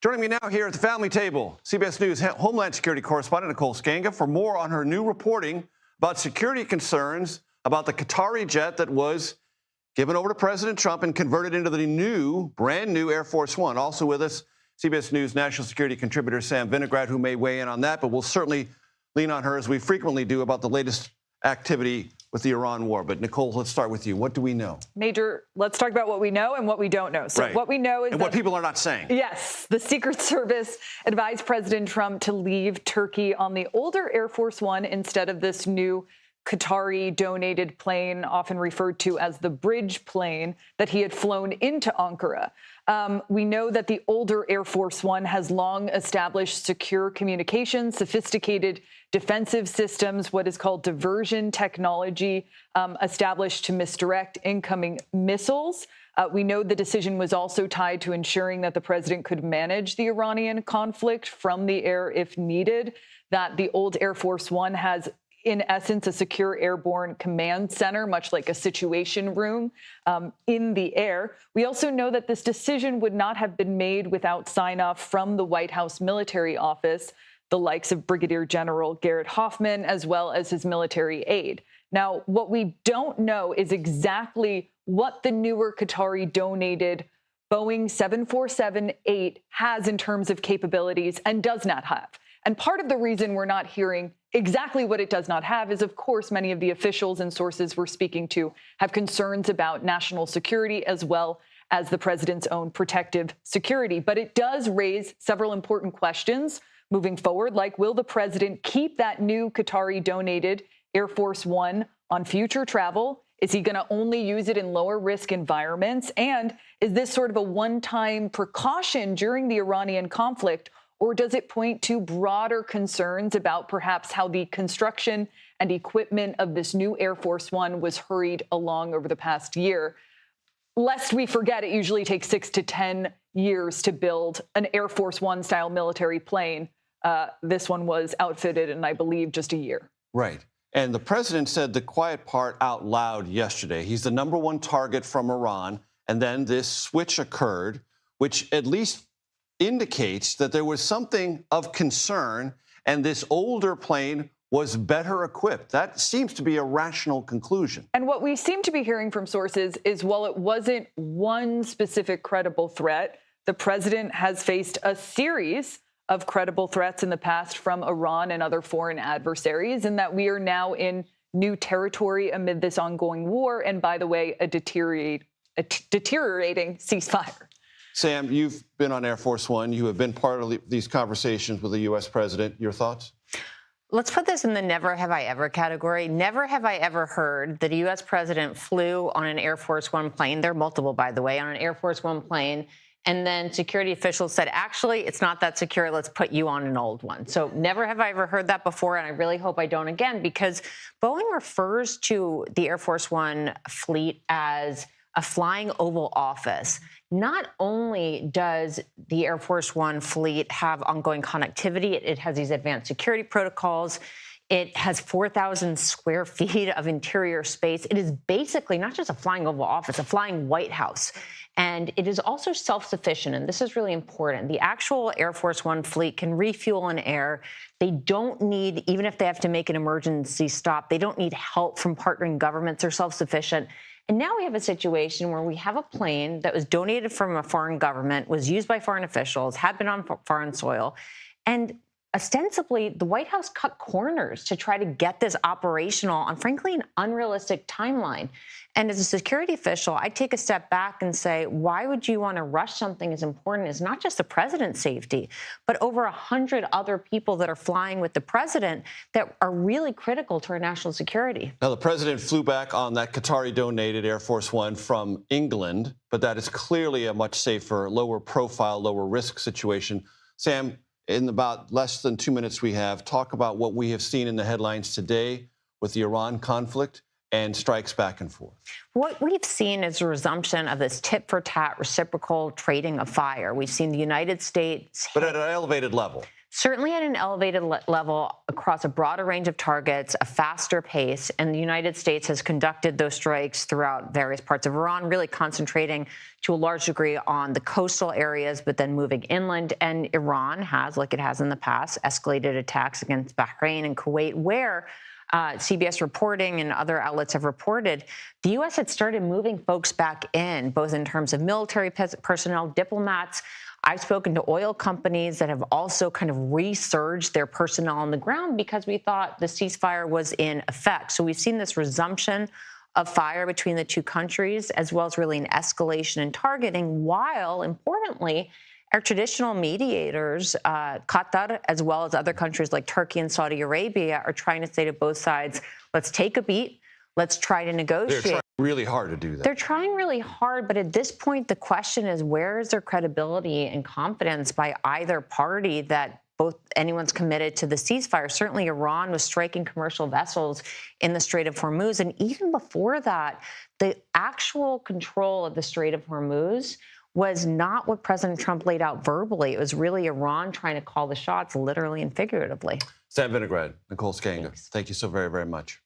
Joining me now here at the family table, CBS News Homeland Security correspondent Nicole Skanga for more on her new reporting about security concerns about the Qatari jet that was given over to President Trump and converted into the brand new Air Force One. Also with us, CBS News national security contributor Sam Vinograd, who may weigh in on that, but we'll certainly lean on her as we frequently do about the latest activity with the Iran war. But Nicole, let's start with you. What do we know? Major, let's talk about what we know and what we don't know. So what we know is and what people are not saying. Yes, the Secret Service advised President Trump to leave Turkey on the older Air Force One instead of this new Qatari donated plane, often referred to as the bridge plane, that he had flown into Ankara. We know that the older Air Force One has long established secure communications, sophisticated defensive systems, what is called diversion technology, established to misdirect incoming missiles. We know the decision was also tied to ensuring that the president could manage the Iranian conflict from the air if needed, that the old Air Force One has in essence, a secure airborne command center, much like a situation room in the air. We also know that this decision would not have been made without sign-off from the White House military office, the likes of Brigadier General Garrett Hoffman, as well as his military aide. Now, what we don't know is exactly what the newer Qatari donated Boeing 747-8 has in terms of capabilities and does not have. And part of the reason we're not hearing exactly what it does not have is, of course, many of the officials and sources we're speaking to have concerns about national security as well as the president's own protective security. But it does raise several important questions moving forward, like will the president keep that new Qatari donated Air Force One on future travel? Is he going to only use it in lower risk environments? And is this sort of a one-time precaution during the Iranian conflict? Or does it point to broader concerns about perhaps how the construction and equipment of this new Air Force One was hurried along over the past year? Lest we forget, it usually takes 6 to 10 years to build an Air Force One style military plane. This one was outfitted in, I believe, just a year. Right. And the president said the quiet part out loud yesterday. He's the #1 target from Iran. And then this switch occurred, which at least indicates that there was something of concern and this older plane was better equipped. That seems to be a rational conclusion. And what we seem to be hearing from sources is while it wasn't one specific credible threat, the president has faced a series of credible threats in the past from Iran and other foreign adversaries, and that we are now in new territory amid this ongoing war and, by the way, a deteriorating ceasefire. Sam, you've been on Air Force One. You have been part of these conversations with the U.S. president. Your thoughts? Let's put this in the never have I ever category. Never have I ever heard that a U.S. president flew on an Air Force One plane. There are multiple, by the way, on an Air Force One plane. And then security officials said, actually, it's not that secure. Let's put you on an old one. So never have I ever heard that before. And I really hope I don't again, because Boeing refers to the Air Force One fleet as a flying Oval Office. Not only does the Air Force One fleet have ongoing connectivity, it has these advanced security protocols. It has 4,000 square feet of interior space. It is basically not just a flying Oval Office, a flying White House. And it is also self-sufficient, and this is really important. The actual Air Force One fleet can refuel in air. They don't need, even if they have to make an emergency stop, they don't need help from partnering governments. They're self-sufficient. And now we have a situation where we have a plane that was donated from a foreign government, was used by foreign officials, had been on foreign soil, and ostensibly the White House cut corners to try to get this operational on, frankly, an unrealistic timeline. And as a security official, I take a step back and say, why would you want to rush something as important as not just the president's safety, but over 100 other people that are flying with the president that are really critical to our national security? Now, the president flew back on that Qatari-donated Air Force One from England, but that is clearly a much safer, lower profile, lower risk situation. Sam, in about less than 2 minutes we have, talk about what we have seen in the headlines today with the Iran conflict and strikes back and forth. What we've seen is a resumption of this tit-for-tat reciprocal trading of fire. We've seen the United States, but at an elevated level. Certainly at an elevated level across a broader range of targets, a faster pace, and the United States has conducted those strikes throughout various parts of Iran, really concentrating to a large degree on the coastal areas, but then moving inland. And Iran has, like it has in the past, escalated attacks against Bahrain and Kuwait, where CBS reporting and other outlets have reported the U.S. had started moving folks back in, both in terms of military personnel, diplomats. I've spoken to oil companies that have also kind of resurged their personnel on the ground because we thought the ceasefire was in effect. So we've seen this resumption of fire between the two countries, as well as really an escalation in targeting, while, importantly, our traditional mediators, Qatar, as well as other countries like Turkey and Saudi Arabia, are trying to say to both sides, let's take a beat. Let's try to negotiate. They're trying really hard to do that. They're trying really hard, but at this point, the question is, where is their credibility and confidence by either party that anyone's committed to the ceasefire? Certainly, Iran was striking commercial vessels in the Strait of Hormuz. And even before that, the actual control of the Strait of Hormuz was not what President Trump laid out verbally. It was really Iran trying to call the shots, literally and figuratively. Sam Vinograd, Nicole Skanga, thank you so very, very much.